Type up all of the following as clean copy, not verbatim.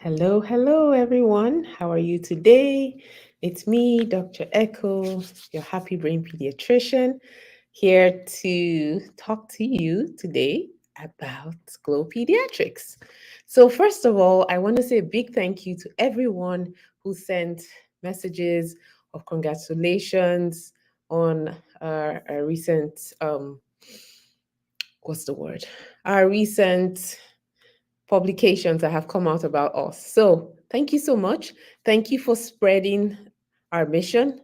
Hello, everyone. How are you today? It's me, Dr. Echo, your happy brain pediatrician, here to talk to you today about Glow Pediatrics. So, first of all, I want to say a big thank you to everyone who sent messages of congratulations on our recent, what's the word? Our recent publications that have come out about us. So, thank you so much. Thank you for spreading our mission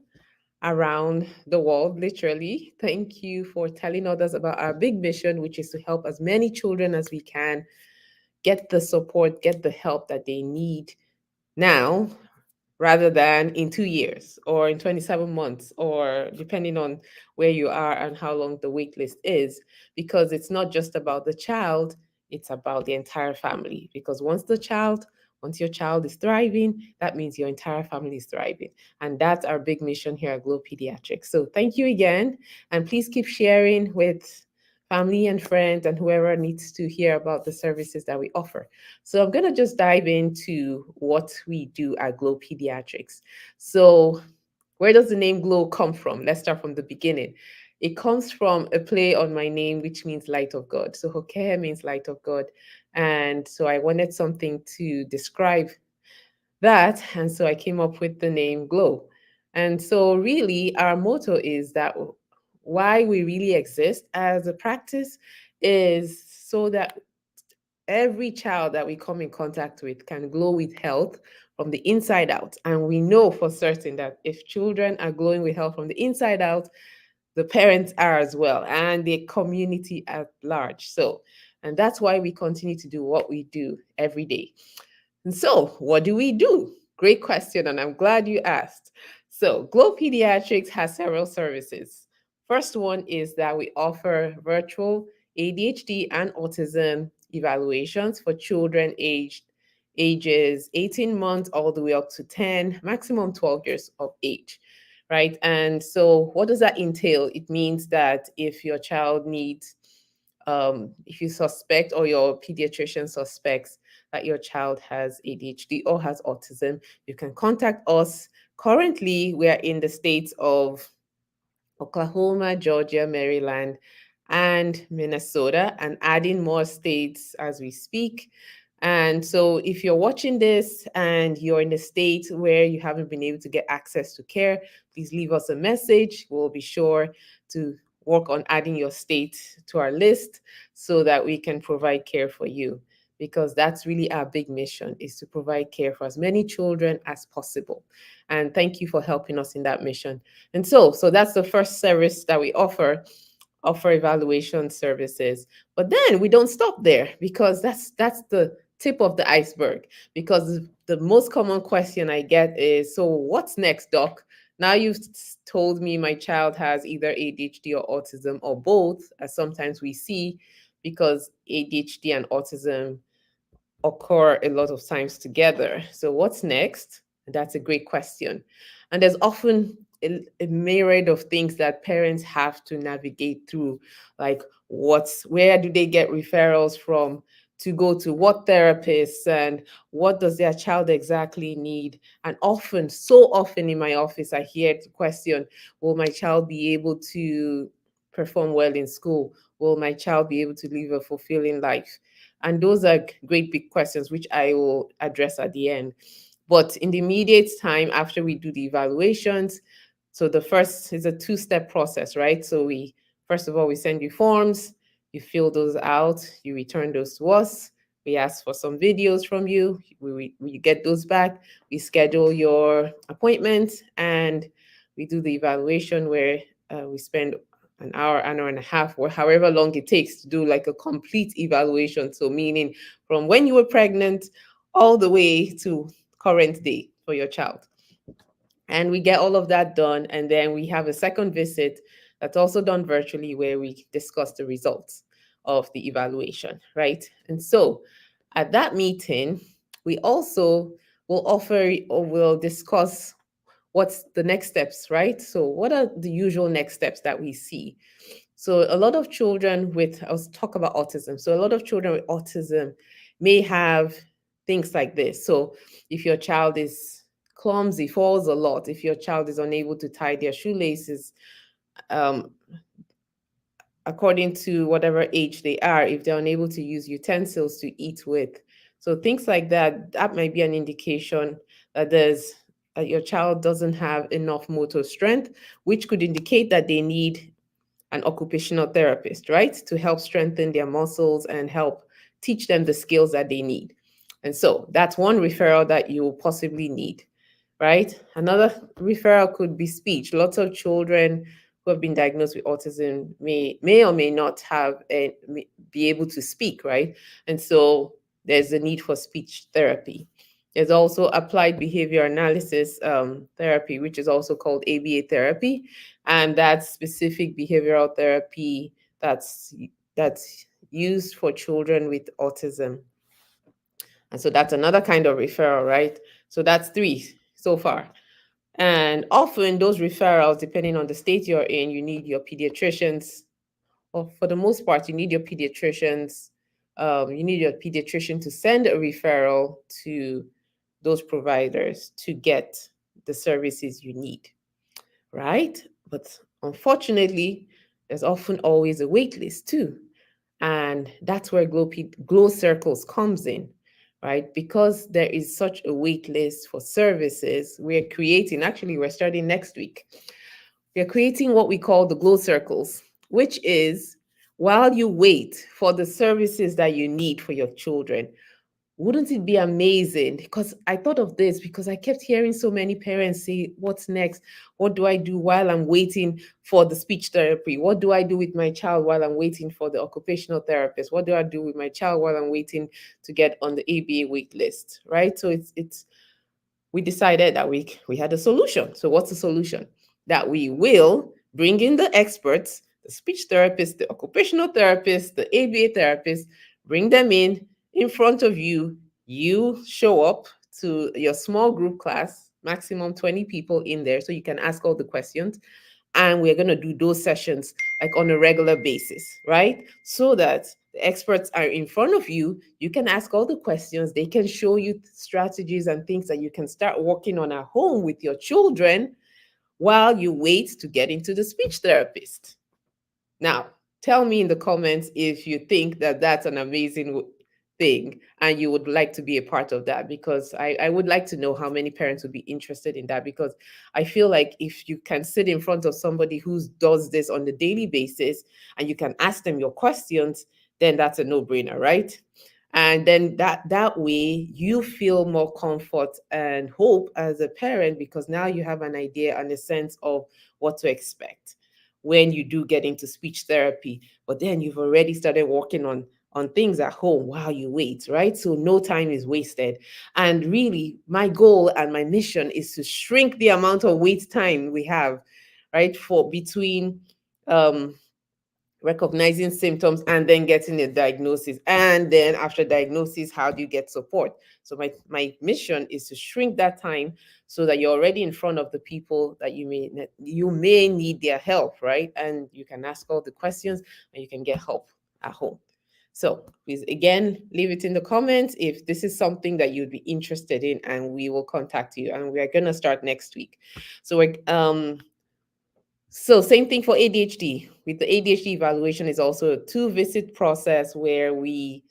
around the world, literally. Thank you for telling others about our big mission, which is to help as many children as we can get the support, get the help that they need now rather than in 2 years or in 27 months, or depending on where you are and how long the wait list is, because it's not just about the child, it's about the entire family. Because once your child is thriving, that means your entire family is thriving. And that's our big mission here at Glow Pediatrics. So thank you again. And please keep sharing with family and friends and whoever needs to hear about the services that we offer. So I'm going to just dive into what we do at Glow Pediatrics. So where does the name Glow come from? Let's start from the beginning. It comes from a play on my name, which means light of God. So Hokehe means light of God. And so I wanted something to describe that. And so I came up with the name Glow. And so, really, our motto is that why we really exist as a practice is so that every child that we come in contact with can glow with health from the inside out. And we know for certain that if children are glowing with health from the inside out, the parents are as well, and the community at large. So, and that's why we continue to do what we do every day. And so, what do we do? Great question, and I'm glad you asked. So, Glow Pediatrics has several services. First one is that we offer virtual ADHD and autism evaluations for children aged ages 18 months all the way up to 10, maximum 12 years of age, right? And so, what does that entail? It means that if your child needs if you suspect or your pediatrician suspects that your child has ADHD or has autism, you can contact us. Currently, we are in the states of Oklahoma, Georgia, Maryland, and Minnesota, and adding more states as we speak. And so, if you're watching this and you're in a state where you haven't been able to get access to care, please leave us a message. We'll be sure to work on adding your state to our list so that we can provide care for you, because that's really our big mission, is to provide care for as many children as possible. And thank you for helping us in that mission. And so that's the first service that we offer evaluation services. But then we don't stop there, because that's the tip of the iceberg. Because the most common question I get is, so what's next, doc? Now you've told me my child has either ADHD or autism or both, as sometimes we see, because ADHD and autism occur a lot of times together. So, what's next? That's a great question. And there's often a myriad of things that parents have to navigate through, like where do they get referrals from to go to what therapists, and what does their child exactly need? And often, so often in my office, I hear the question, will my child be able to perform well in school? Will my child be able to live a fulfilling life? And those are great big questions, which I will address at the end. But in the immediate time after we do the evaluations, so the first is a two-step process, right? So first of all, we send you forms, you fill those out, you return those to us. We ask for some videos from you. We get those back. We schedule your appointment, and we do the evaluation where we spend an hour and a half, or however long it takes to do like a complete evaluation. So, meaning from when you were pregnant all the way to current day for your child. And we get all of that done. And then we have a second visit that's also done virtually, where we discuss the results of the evaluation, right? And so at that meeting, we also will offer or will discuss what's the next steps, right? So, what are the usual next steps that we see? So, a lot of children with, I'll talk about autism. So, a lot of children with autism may have things like this. So if your child is clumsy, falls a lot, if your child is unable to tie their shoelaces, um, according to whatever age they are, if they're unable to use utensils to eat with. So things like that, that might be an indication that your child doesn't have enough motor strength, which could indicate that they need an occupational therapist, right? To help strengthen their muscles and help teach them the skills that they need. And so that's one referral that you will possibly need, right? Another referral could be speech. Lots of children who have been diagnosed with autism may or may not be able to speak, right? And so there's a need for speech therapy. There's also applied behavior analysis therapy, which is also called ABA therapy, and that's specific behavioral therapy that's used for children with autism. And so that's another kind of referral, right? So that's three so far. And often those referrals, depending on the state you're in, you need your pediatricians, or for the most part, you need your pediatricians. You need your pediatrician to send a referral to those providers to get the services you need, right? But unfortunately, there's often always a wait list too. And that's where Glow Circles comes in, right? Because there is such a wait list for services, we're starting next week. We're creating what we call the Glow Circles, which is while you wait for the services that you need for your children, wouldn't it be amazing? Because I thought of this because I kept hearing so many parents say, what's next? What do I do while I'm waiting for the speech therapy? What do I do with my child while I'm waiting for the occupational therapist? What do I do with my child while I'm waiting to get on the ABA wait list? Right? So it's we decided that we had a solution. So what's the solution? That we will bring in the experts, the speech therapist, the occupational therapist, the ABA therapist, bring them in front of you. You show up to your small group class, maximum 20 people in there, so you can ask all the questions. And we're going to do those sessions like on a regular basis, right? So that the experts are in front of you. You can ask all the questions. They can show you strategies and things that you can start working on at home with your children while you wait to get into the speech therapist. Now, tell me in the comments if you think that that's an amazing thing and you would like to be a part of that, because I would like to know how many parents would be interested in that, because I feel like if you can sit in front of somebody who does this on a daily basis and you can ask them your questions, then that's a no-brainer, right? And then that way you feel more comfort and hope as a parent, because now you have an idea and a sense of what to expect when you do get into speech therapy. But then you've already started working on things at home while you wait, right? So no time is wasted. And really, my goal and my mission is to shrink the amount of wait time we have, right? For between recognizing symptoms and then getting a diagnosis, and then after diagnosis, how do you get support? So my mission is to shrink that time so that you're already in front of the people that you may need their help, right? And you can ask all the questions and you can get help at home. So please, again, leave it in the comments if this is something that you'd be interested in, and we will contact you. And we are going to start next week. So same thing for ADHD. With the ADHD evaluation is also a 2-visit process where we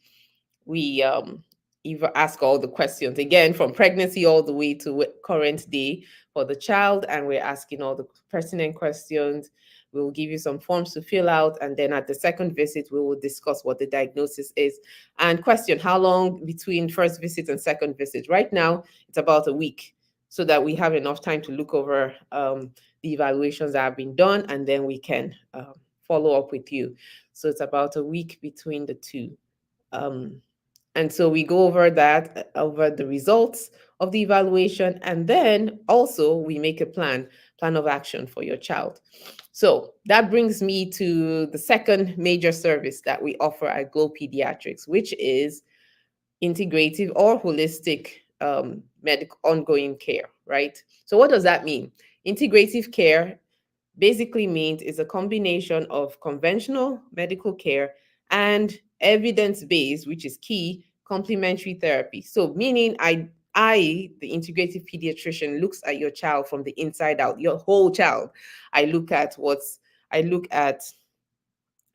even ask all the questions again from pregnancy all the way to current day for the child, and we're asking all the pertinent questions. We'll give you some forms to fill out, and then at the second visit we will discuss what the diagnosis is and question how long between first visit and second visit. Right now it's about a week, so that we have enough time to look over the evaluations that have been done, and then we can follow up with you. So it's about a week between the two. Um, and so we go over that, over the results of the evaluation, and then also we make a plan of action for your child. So that brings me to the second major service that we offer at Glow Pediatrics, which is integrative or holistic medical ongoing care, right? So what does that mean? Integrative care basically means it's a combination of conventional medical care and evidence-based, which is key, complementary therapy. So meaning the integrative pediatrician, looks at your child from the inside out, your whole child. I look at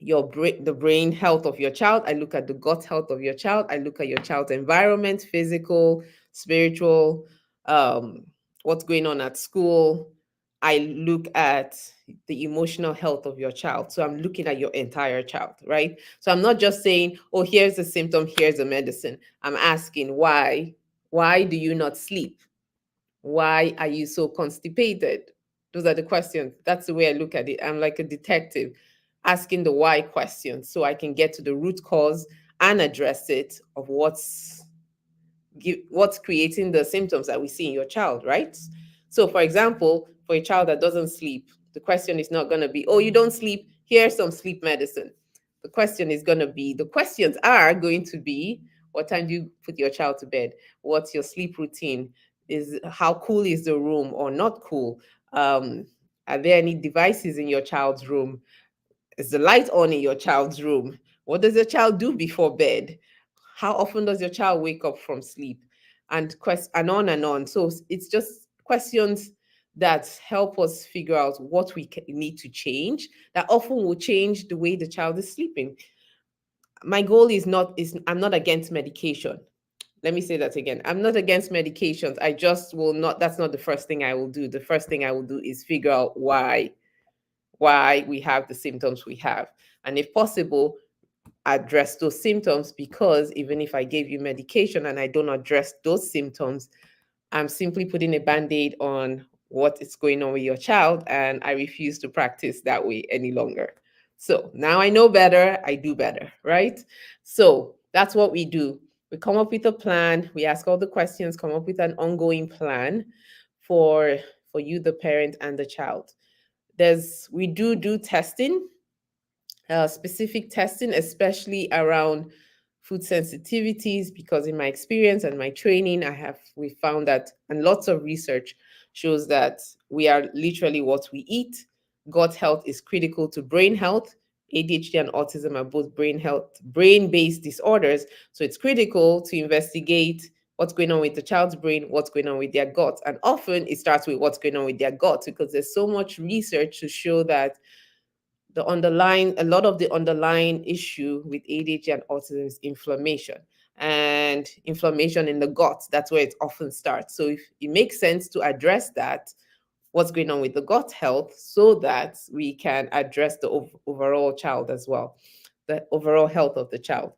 the brain health of your child. I look at the gut health of your child. I look at your child's environment, physical, spiritual, um, what's going on at school. I look at the emotional health of your child. So I'm looking at your entire child, right? So I'm not just saying, oh, here's the symptom, here's the medicine. I'm asking why. Why do you not sleep? Why are you so constipated? Those are the questions. That's the way I look at it. I'm like a detective asking the why questions so I can get to the root cause and address it of what's creating the symptoms that we see in your child, right? So, for example, for a child that doesn't sleep, the question is not going to be, oh, you don't sleep, here's some sleep medicine. The questions are going to be, what time do you put your child to bed? What's your sleep routine? How cool is the room or not cool? Are there any devices in your child's room? Is the light on in your child's room? What does your child do before bed? How often does your child wake up from sleep? And on and on. So it's just questions that help us figure out what we need to change, that often will change the way the child is sleeping. My goal is I'm not against medication. Let me say that again. I'm not against medications. I just will not, that's not the first thing I will do. The first thing I will do is figure out why we have the symptoms we have. And if possible, address those symptoms, because even if I gave you medication and I don't address those symptoms, I'm simply putting a band-aid on what is going on with your child, and I refuse to practice that way any longer. So now I know better, I do better, right? So that's what we do. We come up with a plan, we ask all the questions, come up with an ongoing plan for you, the parent, and the child. We do testing, specific testing, especially around food sensitivities, because in my experience and my training, we found that, and lots of research shows that we are literally what we eat. Gut health is critical to brain health. ADHD and autism are both brain-based disorders. So it's critical to investigate what's going on with the child's brain, what's going on with their gut. And often it starts with what's going on with their gut, because there's so much research to show that a lot of the underlying issue with ADHD and autism is inflammation, and inflammation in the gut. That's where it often starts. So if it makes sense to address that, what's going on with the gut health, so that we can address the overall child as well, the overall health of the child.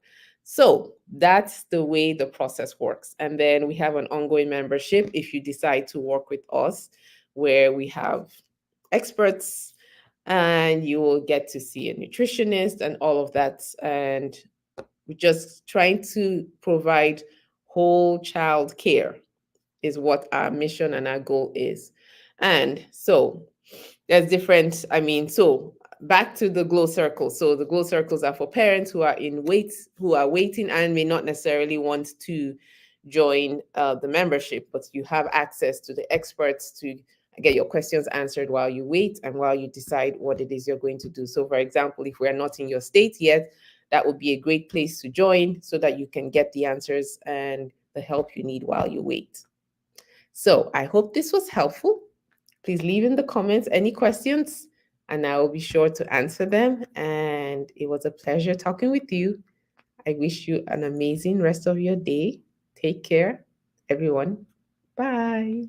So that's the way the process works. And then we have an ongoing membership if you decide to work with us, where we have experts, and you will get to see a nutritionist and all of that. And we're just trying to provide whole child care is what our mission and our goal is. And so there's different, so back to the glow circles. So the glow circles are for parents who are who are waiting and may not necessarily want to join the membership, but you have access to the experts to get your questions answered while you wait and while you decide what it is you're going to do. So for example, if we're not in your state yet, that would be a great place to join so that you can get the answers and the help you need while you wait. So I hope this was helpful. Please leave in the comments any questions, and I will be sure to answer them. And it was a pleasure talking with you. I wish you an amazing rest of your day. Take care, everyone. Bye.